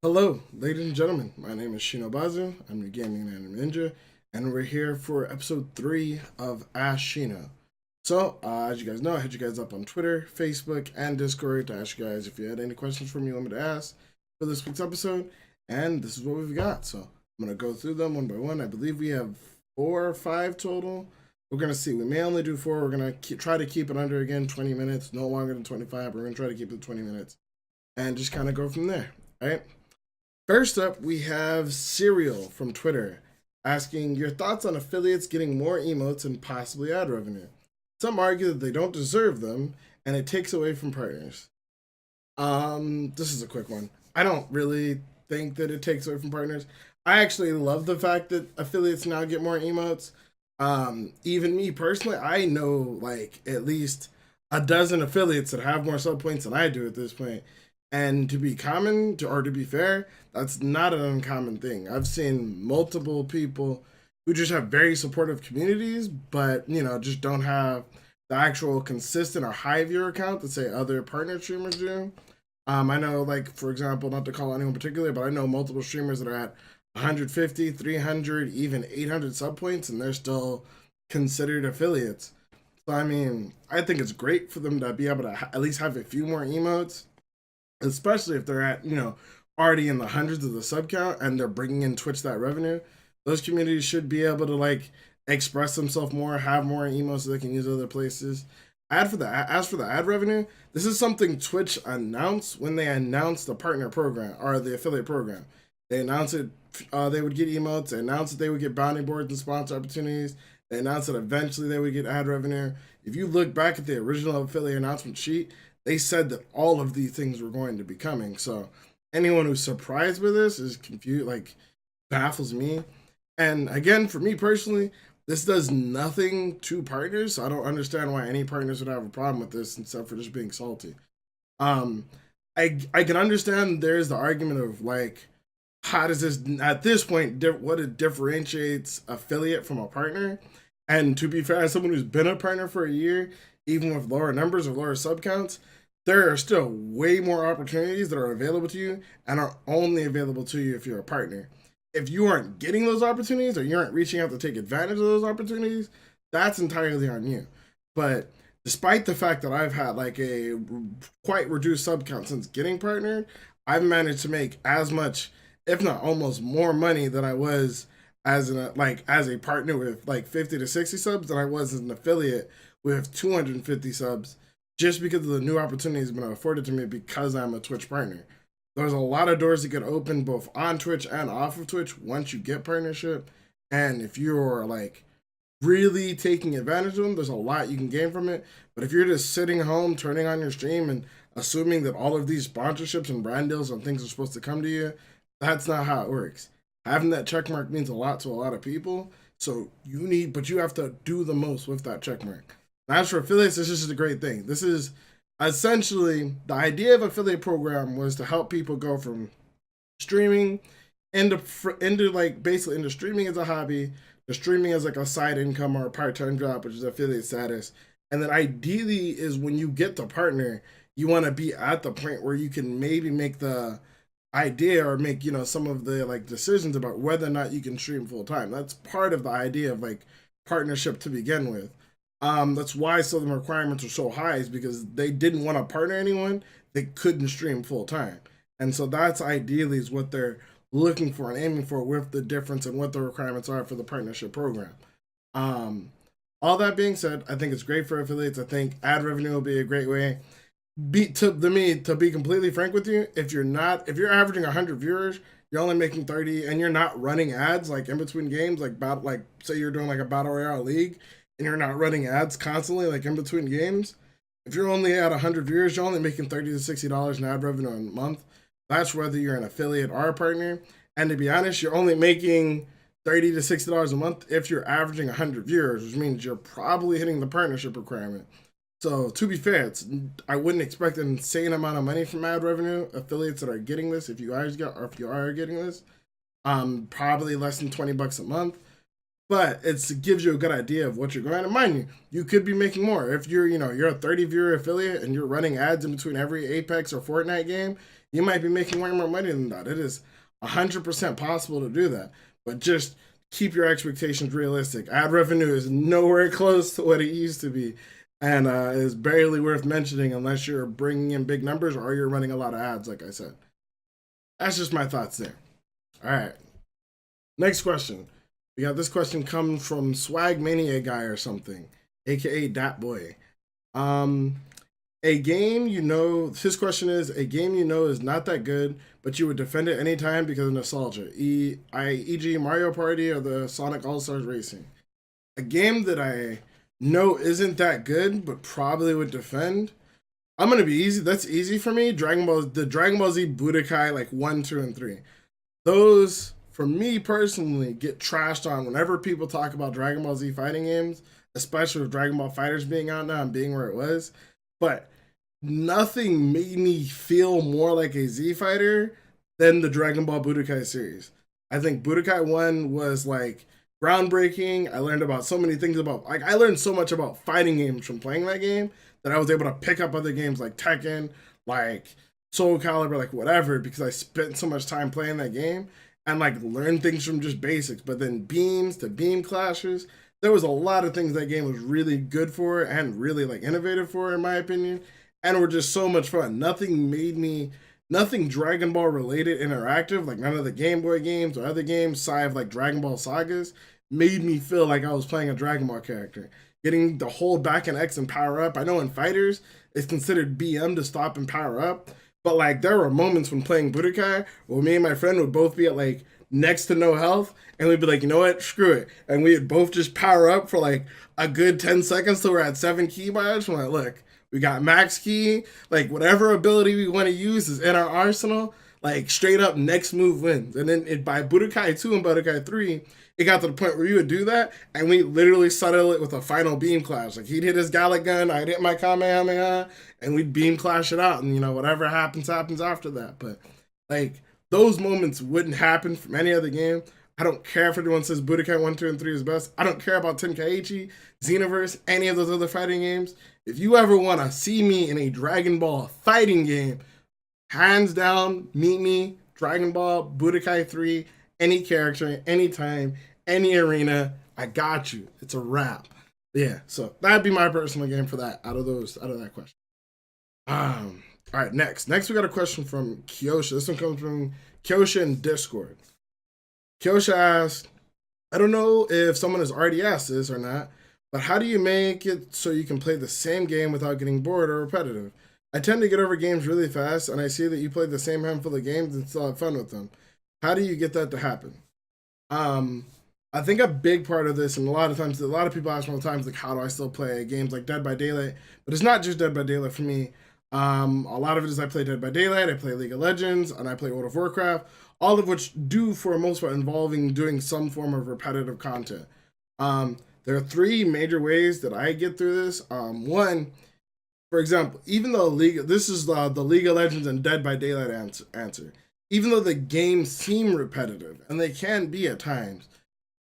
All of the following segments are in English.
Hello, ladies and gentlemen. My name is Shino. I'm your gaming and anime ninja, and we're here for episode 3 of Ask Shino. As you guys know, I hit you guys up on Twitter, Facebook, and Discord to ask you guys if you had any questions for me you want me to ask for this week's episode, and this is what we've got. So I'm going to go through them one by one. I believe we have 4 or 5 total. We're going to see. We may only do 4. We're going to try to keep it under, again, 20 minutes, no longer than 25. We're going to try to keep it 20 minutes and just kind of go from there, all right? First up, we have Serial from Twitter asking your thoughts on affiliates getting more emotes and possibly ad revenue. Some argue that they don't deserve them and it takes away from partners. This is a quick one. I don't really think that it takes away from partners. I actually love the fact that affiliates now get more emotes. Even me personally, I know like at least a dozen affiliates that have more sub points than I do at this point. And to be or to be fair, that's not an uncommon thing. I've seen multiple people who just have very supportive communities, but just don't have the actual consistent or high viewer count that say other partner streamers do. I know, like for example, not to call anyone particular, but I know multiple streamers that are at 150, 300, even 800 sub points, and they're still considered affiliates. So I mean, I think it's great for them to be able to at least have a few more emotes, especially if they're at already in the hundreds of the sub count and they're bringing in Twitch that revenue. Those communities should be able to like express themselves more, have more emails so they can use other places. As for the ad revenue, this is something Twitch announced when they announced the partner program or the affiliate program. They announced it. They would get emotes. They announced that they would get bounty boards and sponsor opportunities. They announced that eventually they would get ad revenue. If you look back at the original affiliate announcement sheet, they said that all of these things were going to be coming. So anyone who's surprised with this is confused, like baffles me. And again, for me personally, this does nothing to partners. So I don't understand why any partners would have a problem with this except for just being salty. Um, I can understand there's the argument of like, how does this at this point what it differentiates affiliate from a partner? And to be fair, as someone who's been a partner for a year, even with lower numbers or lower sub counts, there are still way more opportunities that are available to you and are only available to you if you're a partner. If you aren't getting those opportunities or you aren't reaching out to take advantage of those opportunities, that's entirely on you. But despite the fact that I've had like a quite reduced sub count since getting partnered, I've managed to make as much, if not almost more money than I was as a partner with like 50 to 60 subs than I was as an affiliate with 250 subs, just because of the new opportunities been afforded to me because I'm a Twitch partner. There's a lot of doors that get open both on Twitch and off of Twitch once you get partnership. And if you're like really taking advantage of them, there's a lot you can gain from it. But if you're just sitting home, turning on your stream and assuming that all of these sponsorships and brand deals and things are supposed to come to you, that's not how it works. Having that check mark means a lot to a lot of people. So but you have to do the most with that check mark. As for affiliates, this is just a great thing. This is essentially the idea of affiliate program was to help people go from streaming into like basically into streaming as a hobby to streaming as like a side income or a part-time job, which is affiliate status. And then ideally is when you get the partner, you want to be at the point where you can maybe make the idea or make some of the like decisions about whether or not you can stream full time. That's part of the idea of like partnership to begin with. That's why some of the requirements are so high, is because they didn't want to partner anyone that couldn't stream full time. And so that's ideally is what they're looking for and aiming for with the difference and what the requirements are for the partnership program. Um, all that being said, I think it's great for affiliates. I think ad revenue will be a great way. To be completely frank with you, if you're averaging 100 viewers, you're only making 30, and you're not running ads like in between games, like say you're doing like a battle royale league and you're not running ads constantly like in between games, if you're only at 100 viewers, you're only making $30 to $60 in ad revenue a month. That's whether you're an affiliate or a partner. And to be honest, you're only making $30 to $60 a month if you're averaging 100 viewers, which means you're probably hitting the partnership requirement. So to be fair, I wouldn't expect an insane amount of money from ad revenue. Affiliates that are getting this, if you are getting this, probably less than $20 a month. But it gives you a good idea of what you're going. And mind you, you could be making more if you're a 30 viewer affiliate and you're running ads in between every Apex or Fortnite game. you might be making way more money than that. It is 100% possible to do that, but just keep your expectations realistic. Ad revenue is nowhere close to what it used to be, and is barely worth mentioning unless you're bringing in big numbers or you're running a lot of ads, like I said. That's just my thoughts there. All right. Next question. We got this question come from Swag Mania Guy or something, aka Dat Boy. Um, a game you know. His question is a game you know is not that good, but you would defend it anytime because of nostalgia. E.g. Mario Party or the Sonic All Stars Racing. A game that I know isn't that good, but probably would defend. I'm gonna be easy. That's easy for me. The Dragon Ball Z Budokai like 1, 2, and 3. Those, for me personally, get trashed on whenever people talk about Dragon Ball Z fighting games, especially with Dragon Ball Fighters being out now and being where it was. But nothing made me feel more like a Z fighter than the Dragon Ball Budokai series. I think Budokai 1 was like groundbreaking. I learned about so many things about, like, I learned so much about fighting games from playing that game that I was able to pick up other games like Tekken, like Soul Calibur, like whatever, because I spent so much time playing that game and like learn things from just basics. But then beams to beam clashes, there was a lot of things that game was really good for and really like innovative for, in my opinion, and were just so much fun. Nothing Dragon Ball related interactive, like none of the Game Boy games or other games, side of like Dragon Ball sagas, made me feel like I was playing a Dragon Ball character. Getting the hold back and X and power up. I know in fighters it's considered BM to stop and power up, but like there were moments when playing Budokai where me and my friend would both be at like next to no health, and we'd be like, you know what, screw it, and we'd both just power up for like a good 10 seconds till we're at 7 key bars. We're like, look, we got max key, like whatever ability we want to use is in our arsenal. Like straight up, next move wins. And then by Budokai 2 and Budokai 3, it got to the point where you would do that, and we literally settle it with a final beam clash. Like he'd hit his Gallic gun, I'd hit my Kamehameha, and we'd beam clash it out. And you know, whatever happens, happens after that. But like those moments wouldn't happen from any other game. I don't care if anyone says Budokai 1, 2, and 3 is best. I don't care about Tenkaichi, Xenoverse, any of those other fighting games. If you ever want to see me in a Dragon Ball fighting game, hands down, meet me, Dragon Ball, Budokai 3, any character, anytime, any arena, I got you. It's a wrap. Yeah, so that'd be my personal game for that, out of that question. All right, next we got a question from Kyosha. This one comes from Kyosha in Discord. Kyosha asked, I don't know if someone has already asked this or not, but how do you make it so you can play the same game without getting bored or repetitive? I tend to get over games really fast, and I see that you play the same handful of games and still have fun with them. How do you get that to happen? I think a big part of this, and a lot of people ask me all the time, like, how do I still play games like Dead by Daylight? But it's not just Dead by Daylight for me. A lot of it is I play Dead by Daylight, I play League of Legends, and I play World of Warcraft, all of which do, for the most part, involving doing some form of repetitive content. There are 3 major ways that I get through this. One, for example, even though this is the League of Legends and Dead by Daylight answer. Even though the games seem repetitive, and they can be at times,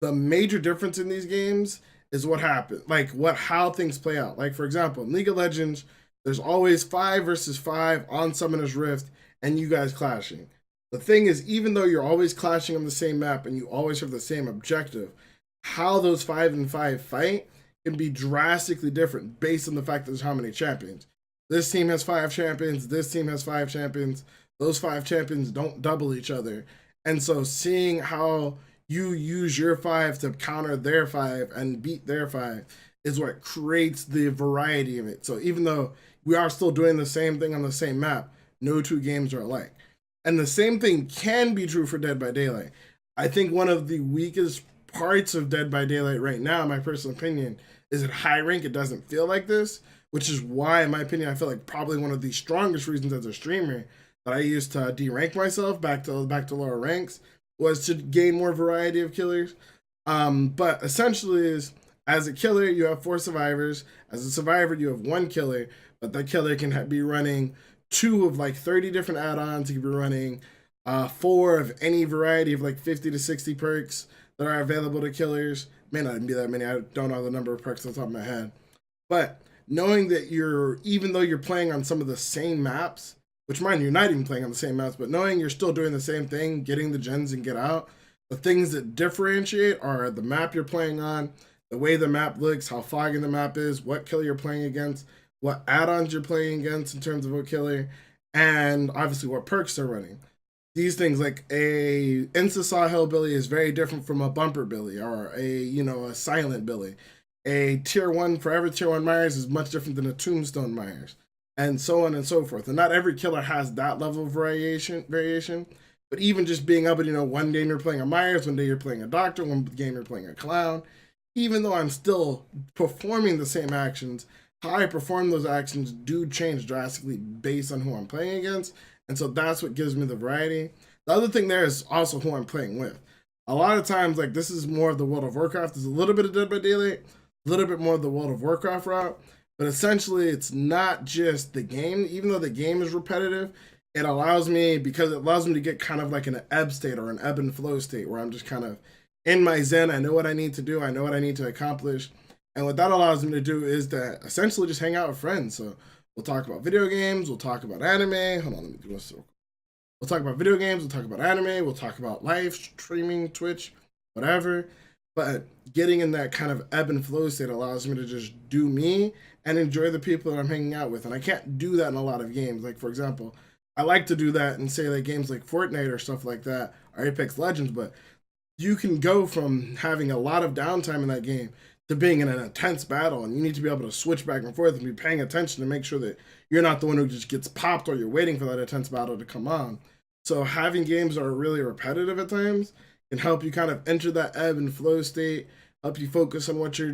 the major difference in these games is what happens, like how things play out. Like for example, in League of Legends, there's always 5 versus 5 on Summoner's Rift, and you guys clashing. The thing is, even though you're always clashing on the same map and you always have the same objective, how those 5 and 5 fight can be drastically different based on the fact that there's how many champions. This team has 5 champions, this team has 5 champions, those 5 champions don't double each other. And so seeing how you use your 5 to counter their 5 and beat their 5 is what creates the variety of it. So even though we are still doing the same thing on the same map, no 2 games are alike. And the same thing can be true for Dead by Daylight. I think one of the weakest parts of Dead by Daylight right now, in my personal opinion, is at high rank it doesn't feel like this, which is why, in my opinion, I feel like probably one of the strongest reasons as a streamer that I used to de-rank myself back to lower ranks was to gain more variety of killers. But essentially is, as a killer, you have 4 survivors. As a survivor, you have 1 killer, but that killer can be running 2 of like 30 different add-ons. He can be running 4 of any variety of like 50 to 60 perks that are available to killers. May not be that many. I don't know the number of perks on the top of my head. But knowing that even though you're playing on some of the same maps, which mind you, you're not even playing on the same maps, but knowing you're still doing the same thing, getting the gens and get out, the things that differentiate are the map you're playing on, the way the map looks, how foggy the map is, what killer you're playing against, what add-ons you're playing against in terms of what killer, and obviously what perks they're running. These things like a Insta Hillbilly is very different from a Bumper Billy or a Silent Billy. A tier one forever tier one Myers is much different than a Tombstone Myers, and so on and so forth. And not every killer has that level of variation. But even just being able to, one game you're playing a Myers, one day you're playing a Doctor, one game you're playing a Clown. Even though I'm still performing the same actions, how I perform those actions do change drastically based on who I'm playing against. And so that's what gives me the variety. The other thing there is also who I'm playing with. A lot of times, like, this is more of the World of Warcraft. There's a little bit of Dead by Daylight, a little bit more of the World of Warcraft route. But essentially, it's not just the game. Even though the game is repetitive, it allows me to get kind of like an ebb state or an ebb and flow state where I'm just kind of in my zen. I know what I need to do. I know what I need to accomplish. And what that allows me to do is to essentially just hang out with friends. So we'll talk about video games. We'll talk about anime. Hold on, let me do this. We'll talk about video games. We'll talk about anime. We'll talk about live streaming, Twitch, whatever. But getting in that kind of ebb and flow state allows me to just do me and enjoy the people that I'm hanging out with. And I can't do that in a lot of games. Like, for example, I like to do that in, say, like games like Fortnite or stuff like that, or Apex Legends, but you can go from having a lot of downtime in that game to being in an intense battle, and you need to be able to switch back and forth and be paying attention to make sure that you're not the one who just gets popped or you're waiting for that intense battle to come on. So having games that are really repetitive at times can help you kind of enter that ebb and flow state, help you focus on what you're,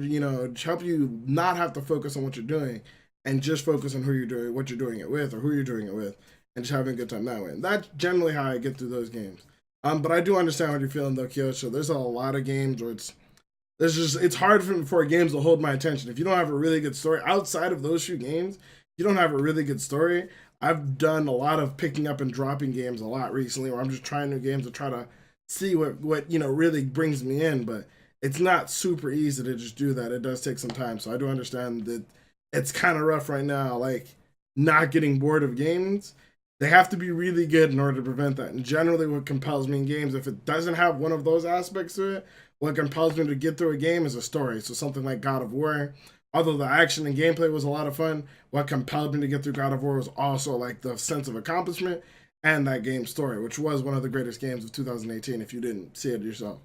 help you not have to focus on what you're doing and just focus on who you're doing, what you're doing it with, or who you're doing it with, and just having a good time that way. And that's generally how I get through those games. But I do understand what you're feeling though, Kyoto. There's a lot of games where it's hard for games to hold my attention. If you don't have a really good story outside of those few games, you don't have a really good story. I've done a lot of picking up and dropping games a lot recently, where I'm just trying new games to try to see what really brings me in. But it's not super easy to just do that. It does take some time. So I do understand that it's kind of rough right now, like not getting bored of games. They have to be really good in order to prevent that. And generally, what compels me in games, if it doesn't have one of those aspects to it, what compels me to get through a game is a story. So something like God of War, although the action and gameplay was a lot of fun, what compelled me to get through God of War was also like the sense of accomplishment and that game's story, which was one of the greatest games of 2018 if you didn't see it yourself.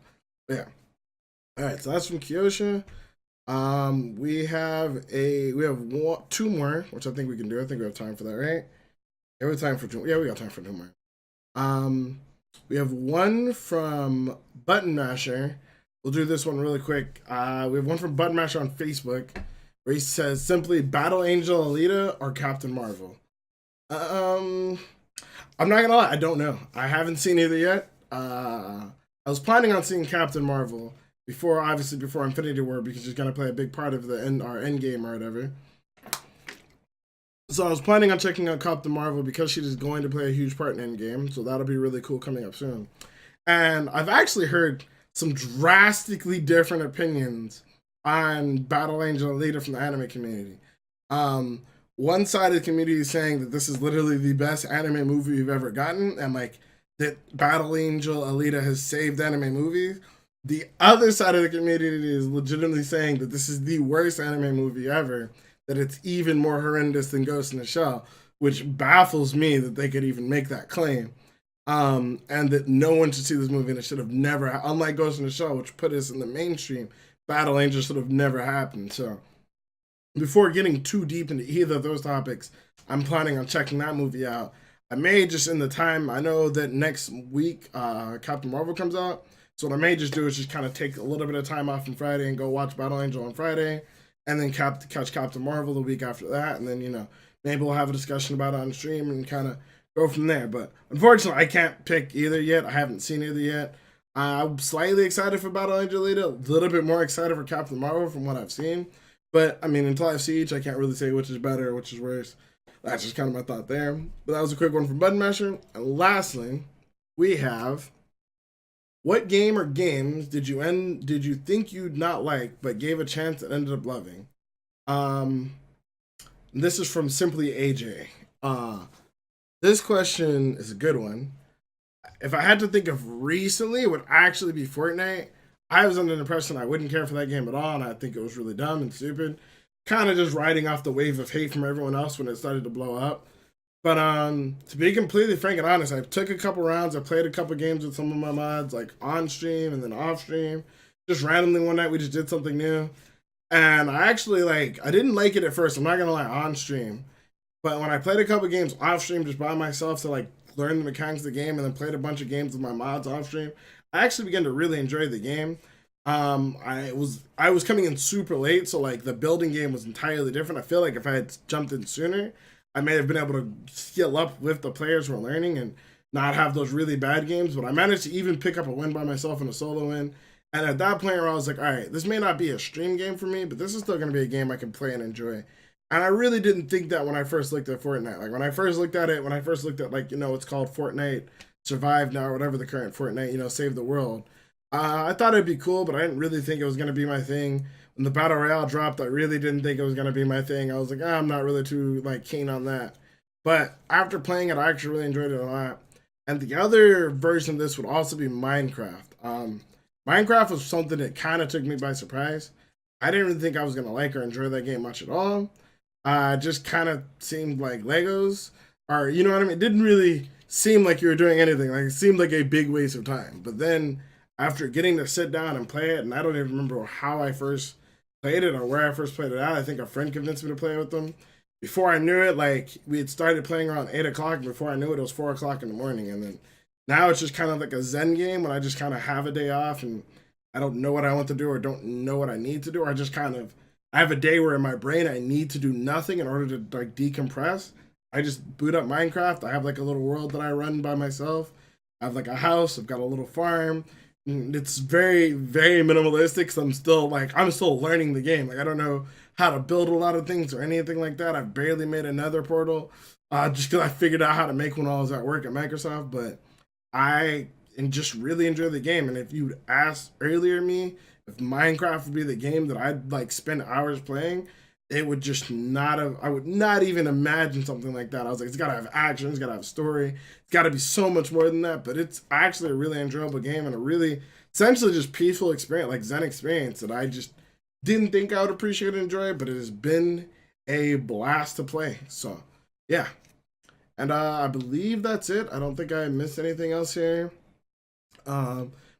But yeah. All right, so that's from Kyosha. We have two more, which I think we can do. I think we have time for that, right? Yeah, we have time for two. Yeah, we got time for two more. We have one from Button Masher. We'll do this one really quick. We have one from Button Masher on Facebook where he says simply Battle Angel Alita or Captain Marvel. I'm not gonna lie, I don't know. I haven't seen either yet. I was planning on seeing Captain Marvel before Infinity War, because she's gonna play a big part of our end game or whatever. So I was planning on checking out Captain Marvel because she is going to play a huge part in Endgame. So that'll be really cool coming up soon. And I've actually heard some drastically different opinions on Battle Angel Alita from the anime community. One side of the community is saying that this is literally the best anime movie you've ever gotten, and like that Battle Angel Alita has saved anime movies. The other side of the community is legitimately saying that this is the worst anime movie ever, that it's even more horrendous than Ghost in the Shell, which baffles me that they could even make that claim. And that no one should see this movie, and it should have never, unlike Ghost in the Shell, which put us in the mainstream, Battle Angel should have never happened. So before getting too deep into either of those topics, I'm planning on checking that movie out. I may just, in the time, I know that next week Captain Marvel comes out, so what I may just do is just kind of take a little bit of time off on Friday and go watch Battle Angel on Friday, and then catch Captain Marvel the week after that, and then, maybe we'll have a discussion about it on stream and kind of go from there. But unfortunately, I can't pick either yet. I haven't seen either yet. I'm slightly excited for Battle Angel Alita, a little bit more excited for Captain Marvel from what I've seen. But, I mean, until I see each, I can't really say which is better or which is worse. That's just kind of my thought there. But that was a quick one from Button Masher. And lastly, we have, what game or games did you think you'd not like but gave a chance and ended up loving? This is from Simply AJ. This question is a good one. If I had to think of recently, it would actually be Fortnite. I was under the impression I wouldn't care for that game at all, and I think it was really dumb and stupid. Kind of just riding off the wave of hate from everyone else when it started to blow up. But to be completely frank and honest, I took a couple rounds. I played a couple games with some of my mods, like on stream and then off stream. Just randomly one night, we just did something new, and I actually I didn't like it at first. I'm not gonna lie, on stream. But when I played a couple games off stream just by myself to learn the mechanics of the game, and then played a bunch of games with my mods off stream, I actually began to really enjoy the game. I was coming in super late, so the building game was entirely different. I feel like if I had jumped in sooner, I may have been able to skill up with the players who are learning and not have those really bad games. But I managed to even pick up a win by myself in a solo win. And at that point, where I was like, all right, this may not be a stream game for me, but this is still going to be a game I can play and enjoy. And I really didn't think that when I first looked at Fortnite. When I first looked at it, when I first looked at it's called Fortnite Survive now or whatever the current Fortnite, Save the World. I thought it'd be cool, but I didn't really think it was gonna be my thing. When the Battle Royale dropped, I really didn't think it was gonna be my thing. I was like, I'm not really too keen on that. But after playing it, I actually really enjoyed it a lot. And the other version of this would also be Minecraft. Minecraft was something that kind of took me by surprise. I didn't really think I was gonna like or enjoy that game much at all. Just kind of seemed like Legos, or you know what I mean. It didn't really seem like you were doing anything. It seemed like a big waste of time. But then after getting to sit down and play it, and I don't even remember how I first played it or where I first played it out. I think a friend convinced me to play with them. Before I knew it, we had started playing around 8 o'clock. Before I knew it, it was 4 o'clock in the morning, and then now it's just kind of like a Zen game when I just kind of have a day off and I don't know what I want to do or don't know what I need to do. Or I just kind of I have a day where in my brain I need to do nothing in order to decompress. I just boot up Minecraft. I have a little world that I run by myself. I have a house. I've got a little farm. It's very very minimalistic because I'm still learning the game. I don't know how to build a lot of things or anything like that. I've barely made another portal just because I figured out how to make one while I was at work at Microsoft. But I and just really enjoy the game. And if you'd asked earlier me if Minecraft would be the game that I'd spend hours playing, it would just not have. I would not even imagine something like that. I was like, it's gotta have action, it's gotta have story, it's gotta be so much more than that. But it's actually a really enjoyable game and a really essentially just peaceful experience, Zen experience that I just didn't think I would appreciate and enjoy. But it has been a blast to play. So yeah, and I believe that's it. I don't think I missed anything else here.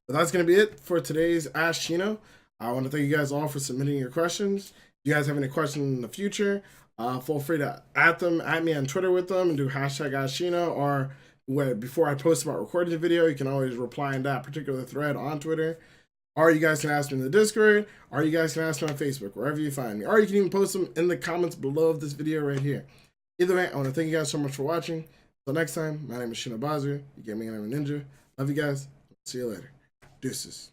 But that's going to be it for today's Ask Shino. I want to thank you guys all for submitting your questions. If you guys have any questions in the future, feel free to at me on Twitter with them and do hashtag AskShino, or before I post about recording the video, you can always reply in that particular thread on Twitter. Or you guys can ask me in the Discord, or you guys can ask me on Facebook, wherever you find me. Or you can even post them in the comments below of this video right here. Either way, I want to thank you guys so much for watching. Until next time, my name is Shino. You get me, I'm a ninja. Love you guys. See you later. Deuces.